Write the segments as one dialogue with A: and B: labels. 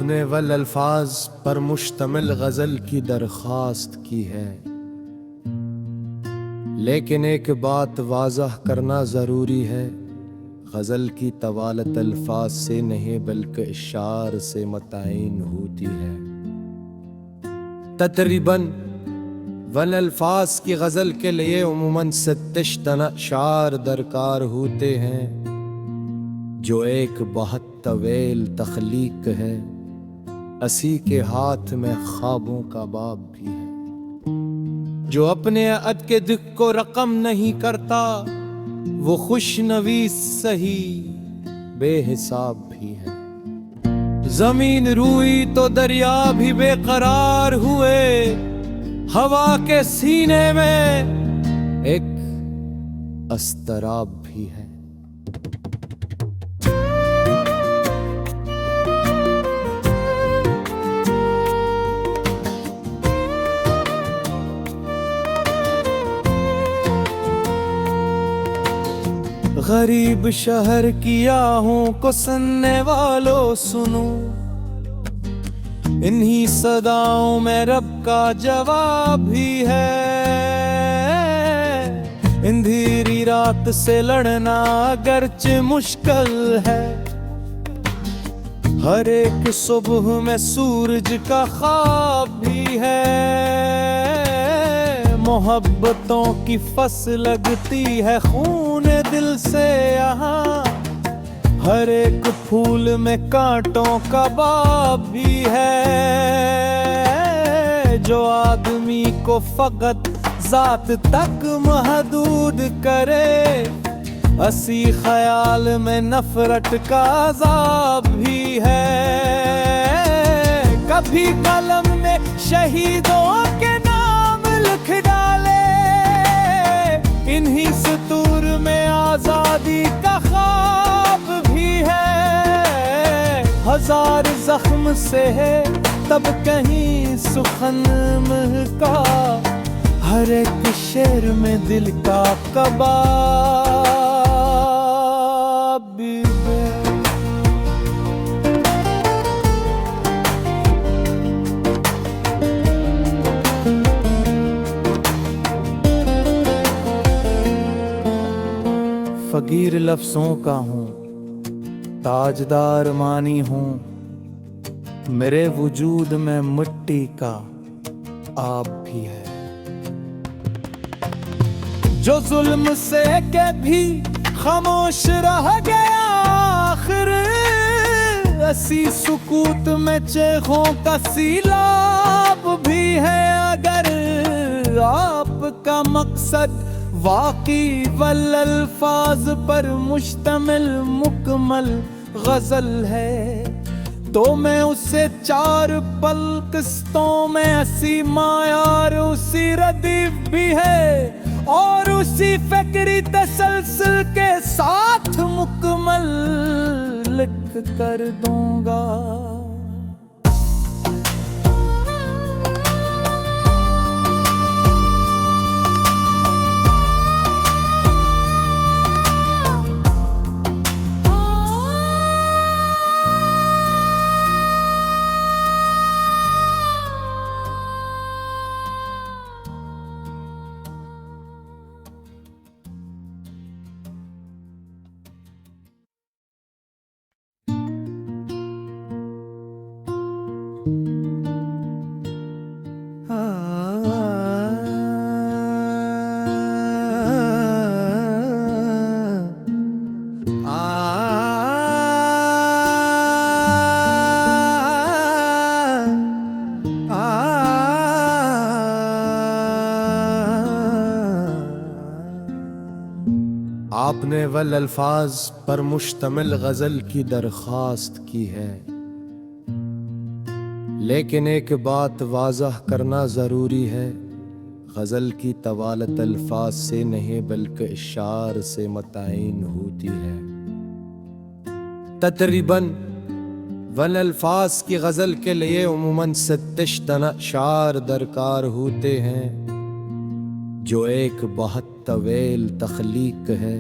A: आपने वल अल्फाज पर मुश्तमिल गजल की दरख्वास्त की है, लेकिन एक बात वाज़ह करना ज़रूरी है। गज़ल की तवालत अल्फाज से नहीं बल्कि इशार से मुतय्यन होती है। तकरीबन वल अल्फाज की गज़ल के लिए उमूमन 66 अशार दरकार होते हैं, जो एक बहुत तवील तख्लीक है। असी के हाथ में ख्वाबों का बाब भी है, जो अपने अद के दुख को रकम नहीं करता, वो खुशनवीस सही बेहिसाब भी है। जमीन रूई तो दरिया भी बेकरार हुए, हवा के सीने में एक अस्तराब भी है। गरीब शहर की आहों को सुनने वालों सुनो, इन्हीं सदाओं में रब का जवाब भी है। अंधेरी रात से लड़ना अगरचे मुश्किल है, हर एक सुबह में सूरज का ख्वाब भी है। मोहब्बतों की फसल लगती है खून दिल से यहाँ, हर एक फूल में कांटों का बाब भी है। जो आदमी को फकत जात तक महदूद करे, असी ख्याल में नफरत का अज़ाब भी है। कभी कलम में शहीदों के नाम लिख डाले, इन्हीं सतूर में आजादी का ख्वाब भी है। हजार जख्म से है तब कहीं सुखन महका, हर एक शेर में दिल का कबाब भी है। फकीर लफ्ज़ों का हूँ, ताजदार मानी हूँ, मेरे वजूद में मिट्टी का आब भी है। जो जुल्म से के भी खामोश रह गया आखिर, असी सुकूत में चेखों का सीलाब भी है। अगर आपका मकसद वाक़ई वल अल्फाज पर मुश्तमिल मुकम्मल गज़ल है, तो मैं उसे 4 पल किस्तों में 80 मायार उसी रदीफ भी है, और उसी फ़िक्री तसलसल के साथ मुकम्मल लिख कर दूंगा। आपने वल अल्फाज पर मुश्तमिल गज़ल की दरख्वास्त की है, लेकिन एक बात वाज़ह करना ज़रूरी है। गज़ल की तवालत अल्फाज से नहीं बल्कि इशार से मुतय्यन होती है। तकरीबन वल अल्फाज की गज़ल के लिए उमूमन 66 अशार दरकार होते हैं, जो एक बहुत तवील तख्लीक है।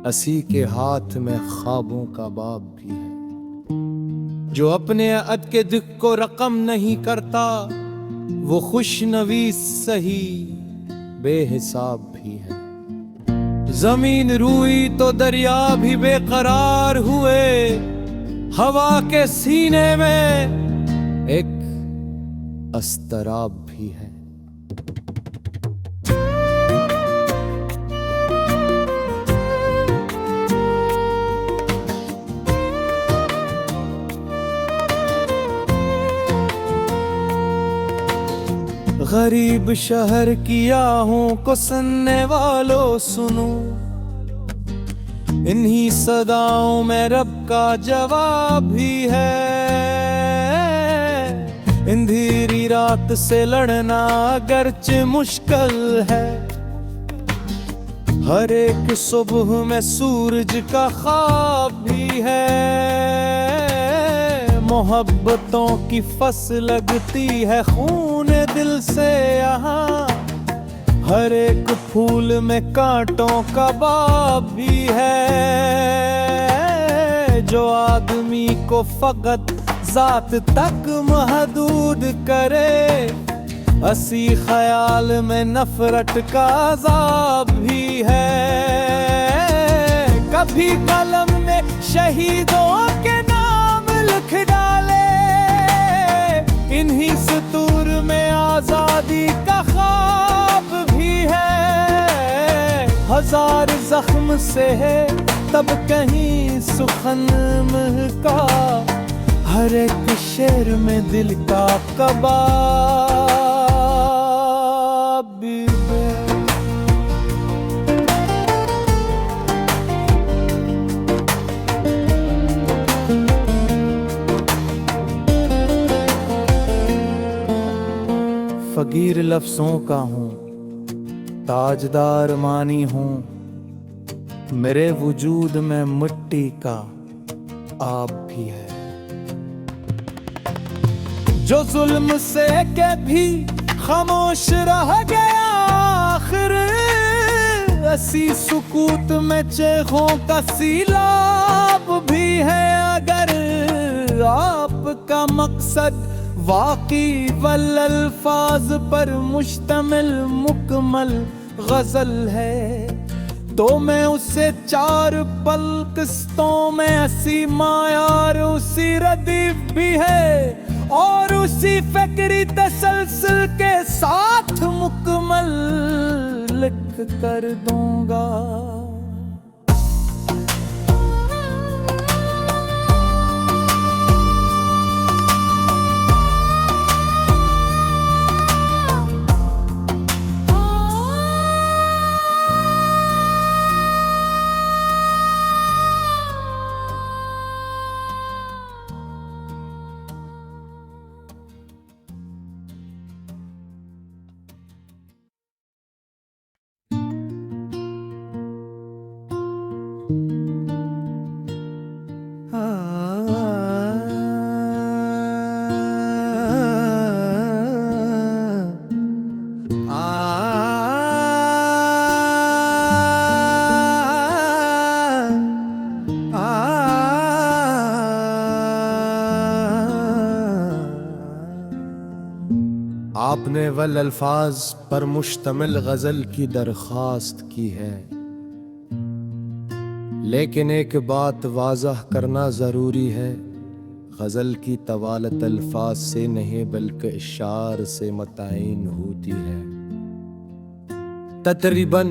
A: असी के हाथ में ख्वाबों का बाब भी है, जो अपने अद के दुख को रकम नहीं करता, वो खुशनवीस सही बेहिसाब भी है। जमीन रूई तो दरिया भी बेकरार हुए, हवा के सीने में एक अस्तराब भी है। गरीब शहर की आहों को सुनने वालों सुनो, इन्हीं सदाओं में रब का जवाब भी है। अंधेरी रात से लड़ना अगरचे मुश्किल है, हर एक सुबह में सूरज का ख्वाब भी है। मोहब्बतों की फसल लगती है खून दिल से यहाँ, हर एक फूल में कांटों का बाब भी है। जो आदमी को फकत जात तक महदूद करे, असी ख्याल में नफरत का अज़ाब भी है। कभी कलम में शहीदों के नाम लिख डाले, इन्हीं सतूर में आजादी का ख्वाब भी है। हजार जख्म से है तब कहीं सुखन महका, हर एक शेर में दिल का कबाब भी है। फकीर लफ्ज़ों का हूँ, ताजदार मानी हूँ, मेरे वजूद में मिट्टी का आप भी है। जो जुल्म से के भी खामोश रह गया आखिर, असी सुकूत में चेखों का सीलाब भी है। अगर आपका मकसद वाक़ई वल अल्फाज पर मुश्तमिल मुकम्मल गजल है, तो मैं उसे 4 पल किस्तों में असी मायार उसी रदीफ भी है, और उसी फ़िक्री तसलसल के साथ मुकम्मल लिख कर दूंगा। आपने वल अल्फाज पर मुश्तमिल गजल की दरख्वास्त की है, लेकिन एक बात वाज़ह करना ज़रूरी है, गज़ल की तवालत अल्फाज से नहीं बल्कि इशार से मुतय्यन होती है। तकरीबन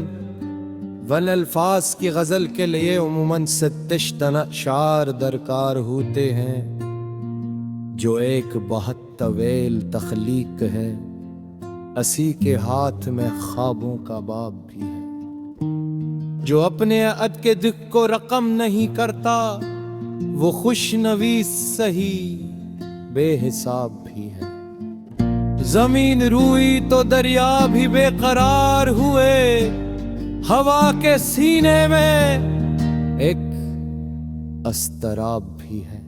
A: वल अल्फाज की गज़ल के लिए उमूमन 37 तना अशार दरकार होते हैं, जो एक बहुत तवील तख्लीक है। असी के हाथ में ख्वाबों का बाब भी है। जो अपने अद के दुख को रकम नहीं करता, वो खुशनवीस सही बेहिसाब भी है। जमीन रूई तो दरिया भी बेकरार हुए, हवा के सीने में एक अस्तराब भी है।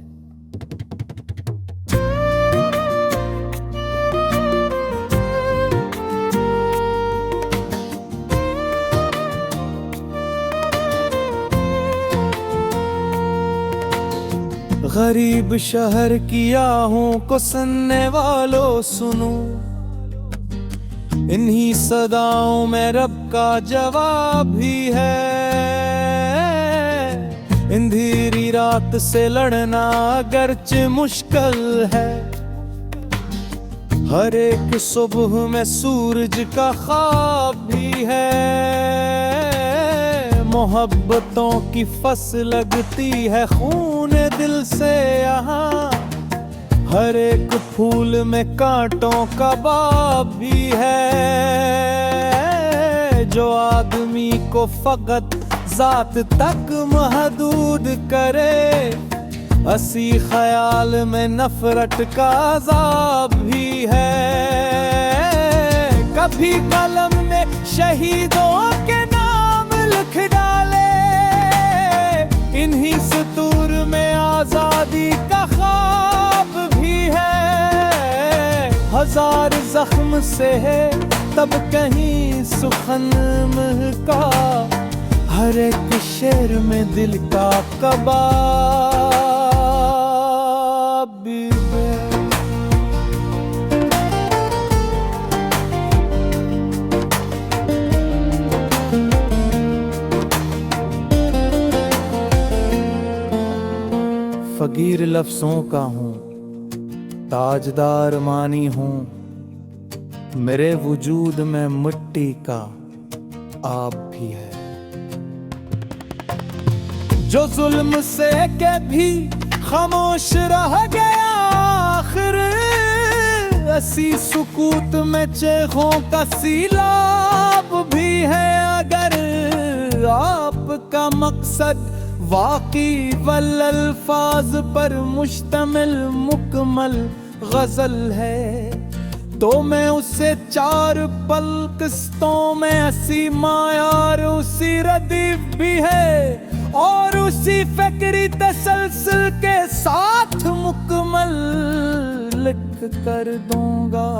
A: गरीब शहर की आहों को सुनने वालों सुनो, इन्हीं सदाओं में रब का जवाब भी है। अंधेरी रात से लड़ना अगरचे मुश्किल है, हर एक सुबह में सूरज का ख्वाब भी है। मोहब्बतों की फसल लगती है खून दिल से यहाँ, हर एक फूल में कांटों का बाब भी है। जो आदमी को फकत जात तक महदूद करे, असी ख्याल में नफरत का अज़ाब भी है। कभी कलम में शहीदों के नाम लिख डाले, इन्हीं सतूर में आजादी का ख्वाब भी है। हजार जख्म से है तब कहीं सुखन महका, हर एक शेर में दिल का कबाब भी है। फकीर लफ्ज़ों का हूँ, ताजदार मानी हूँ, मेरे वजूद में मिट्टी का आप भी है। जो जुल्म से के भी खामोश रह गया आखिर, ऐसी सुकूत में चेखों का सीलाब भी है। अगर आपका मकसद वाक़ई वल अल्फाज पर मुश्तमिल मुकम्मल गजल है, तो मैं उसे 4 पल किस्तों में हंसी मायार उसी रदीफ भी है, और उसी फ़िक्री तसलसल के साथ मुकम्मल लिख कर दूंगा।